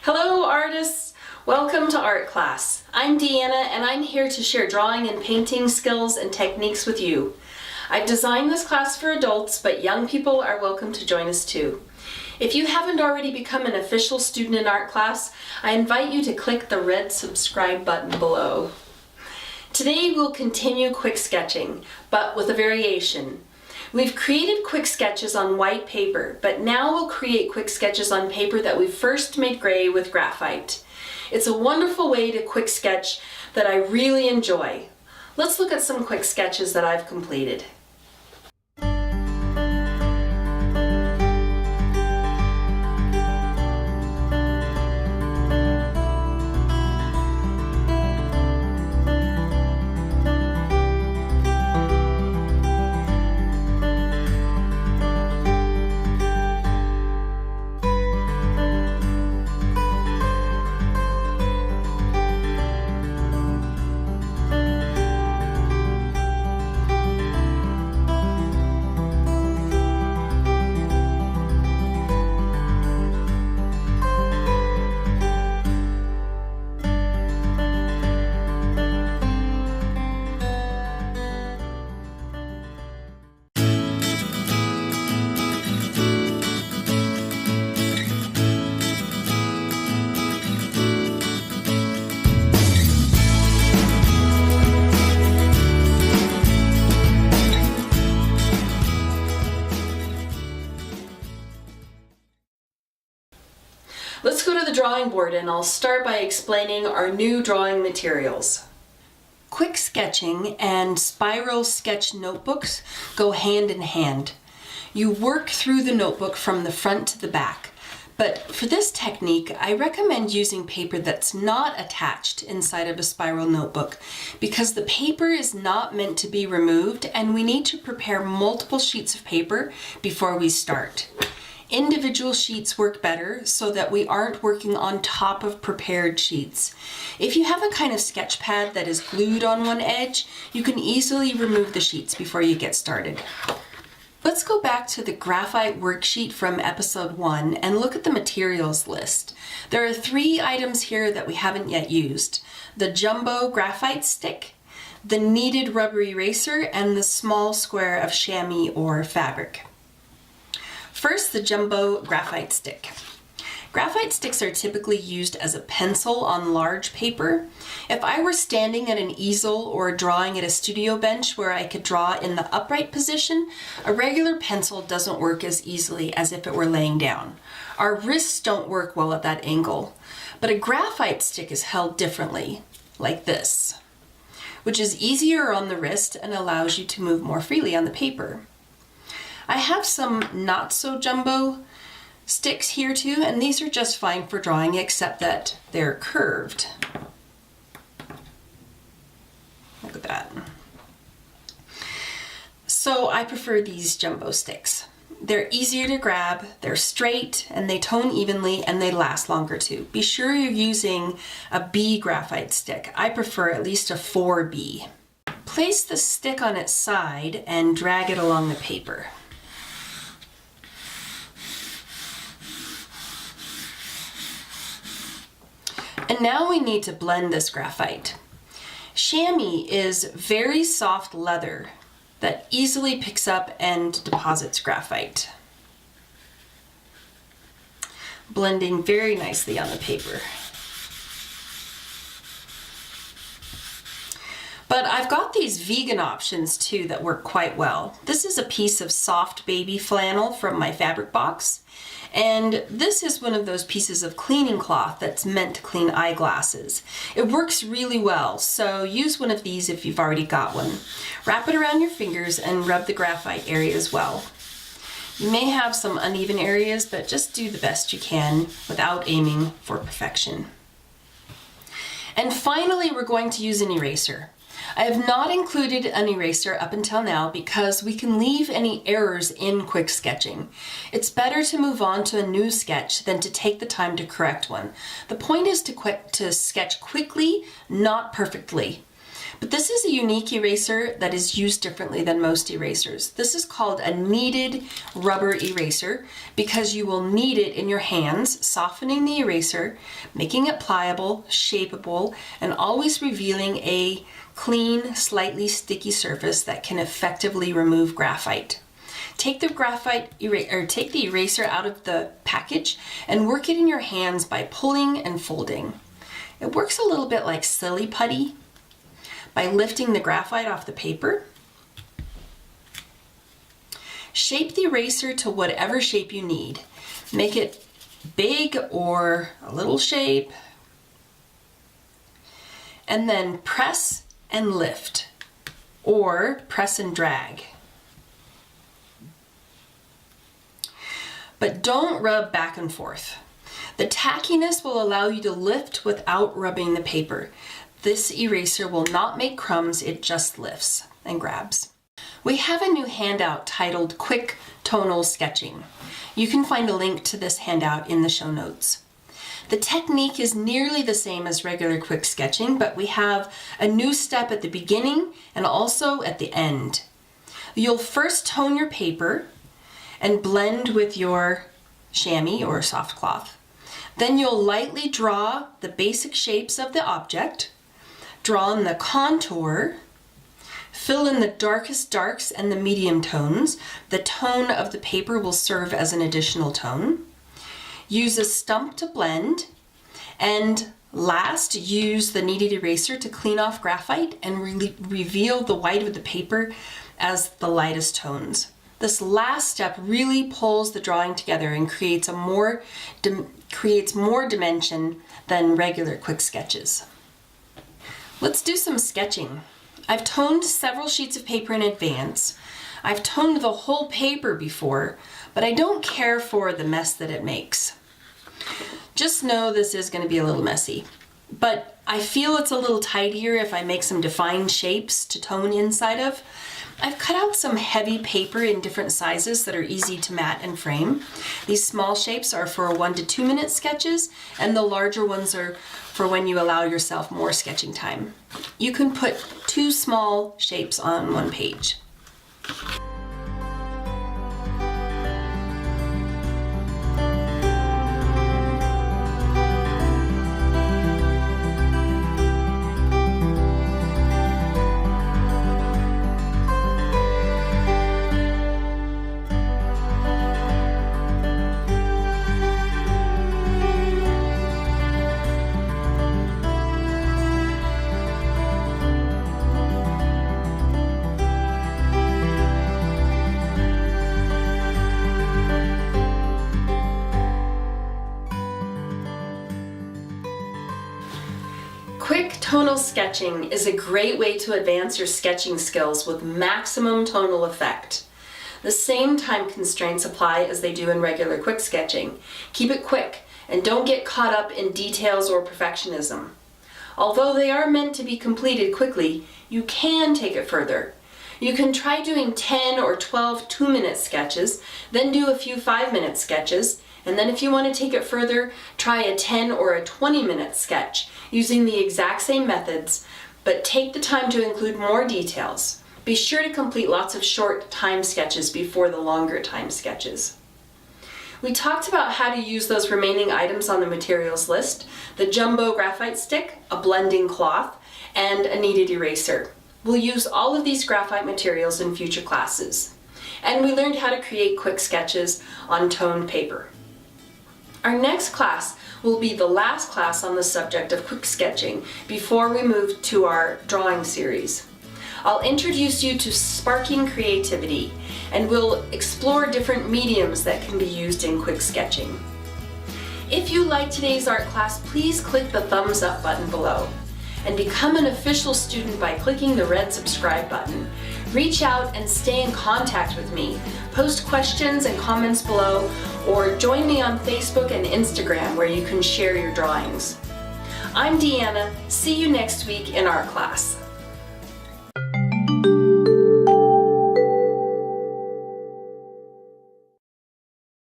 Hello artists! Welcome to art class. I'm Deanna and I'm here to share drawing and painting skills and techniques with you. I've designed this class for adults, but young people are welcome to join us too. If you haven't already become an official student in art class, I invite you to click the red subscribe button below. Today we'll continue quick sketching, but with a variation. We've created quick sketches on white paper, but now we'll create quick sketches on paper that we first made gray with graphite. It's a wonderful way to quick sketch that I really enjoy. Let's look at some quick sketches that I've completed. Let's go to the drawing board and I'll start by explaining our new drawing materials. Quick sketching and spiral sketch notebooks go hand in hand. You work through the notebook from the front to the back, but for this technique I recommend using paper that's not attached inside of a spiral notebook because the paper is not meant to be removed and we need to prepare multiple sheets of paper before we start. Individual sheets work better so that we aren't working on top of prepared sheets. If you have a kind of sketch pad that is glued on one edge, you can easily remove the sheets before you get started. Let's go back to the graphite worksheet from episode 1 and look at the materials list. There are 3 items here that we haven't yet used: the jumbo graphite stick, the kneaded rubber eraser, and the small square of chamois or fabric. First, the jumbo graphite stick. Graphite sticks are typically used as a pencil on large paper. If I were standing at an easel or drawing at a studio bench where I could draw in the upright position, a regular pencil doesn't work as easily as if it were laying down. Our wrists don't work well at that angle, but a graphite stick is held differently, like this, which is easier on the wrist and allows you to move more freely on the paper. I have some not so jumbo sticks here too, and these are just fine for drawing except that they're curved. Look at that. So I prefer these jumbo sticks. They're easier to grab, they're straight, and they tone evenly, and they last longer too. Be sure you're using a B graphite stick. I prefer at least a 4B. Place the stick on its side and drag it along the paper. And now we need to blend this graphite. Chamois is very soft leather that easily picks up and deposits graphite, blending very nicely on the paper. But I've got these vegan options too that work quite well. This is a piece of soft baby flannel from my fabric box. And this is one of those pieces of cleaning cloth that's meant to clean eyeglasses. It works really well, so use one of these if you've already got one. Wrap it around your fingers and rub the graphite area as well. You may have some uneven areas, but just do the best you can without aiming for perfection. And finally, we're going to use an eraser. I have not included an eraser up until now because we can leave any errors in quick sketching. It's better to move on to a new sketch than to take the time to correct one. The point is to sketch quickly, not perfectly. But this is a unique eraser that is used differently than most erasers. This is called a kneaded rubber eraser because you will knead it in your hands, softening the eraser, making it pliable, shapeable, and always revealing a clean, slightly sticky surface that can effectively remove graphite. Take the eraser out of the package and work it in your hands by pulling and folding. It works a little bit like silly putty by lifting the graphite off the paper. Shape the eraser to whatever shape you need. Make it big or a little shape, and then press and lift, or press and drag. But don't rub back and forth. The tackiness will allow you to lift without rubbing the paper. This eraser will not make crumbs, it just lifts and grabs. We have a new handout titled Quick Tonal Sketching. You can find a link to this handout in the show notes. The technique is nearly the same as regular quick sketching, but we have a new step at the beginning and also at the end. You'll first tone your paper and blend with your chamois or soft cloth. Then you'll lightly draw the basic shapes of the object, draw in the contour, fill in the darkest darks and the medium tones. The tone of the paper will serve as an additional tone. Use a stump to blend, and last, use the kneaded eraser to clean off graphite and reveal the white of the paper as the lightest tones. This last step really pulls the drawing together and creates more dimension than regular quick sketches. Let's do some sketching. I've toned several sheets of paper in advance. I've toned the whole paper before, but I don't care for the mess that it makes. Just know this is going to be a little messy, but I feel it's a little tidier if I make some defined shapes to tone inside of. I've cut out some heavy paper in different sizes that are easy to mat and frame. These small shapes are for 1 to 2 minute sketches, and the larger ones are for when you allow yourself more sketching time. You can put 2 small shapes on 1 page. Quick tonal sketching is a great way to advance your sketching skills with maximum tonal effect. The same time constraints apply as they do in regular quick sketching. Keep it quick and don't get caught up in details or perfectionism. Although they are meant to be completed quickly, you can take it further. You can try doing 10 or 12 2-minute sketches, then do a few 5-minute sketches, and then if you want to take it further, try a 10 or a 20-minute sketch using the exact same methods, but take the time to include more details. Be sure to complete lots of short time sketches before the longer time sketches. We talked about how to use those remaining items on the materials list: the jumbo graphite stick, a blending cloth, and a kneaded eraser. We'll use all of these graphite materials in future classes. And we learned how to create quick sketches on toned paper. Our next class will be the last class on the subject of quick sketching before we move to our drawing series. I'll introduce you to sparking creativity, and we'll explore different mediums that can be used in quick sketching. If you liked today's art class, please click the thumbs up button below and become an official student by clicking the red subscribe button. Reach out and stay in contact with me. Post questions and comments below, or join me on Facebook and Instagram where you can share your drawings. I'm Deanna. See you next week in art class.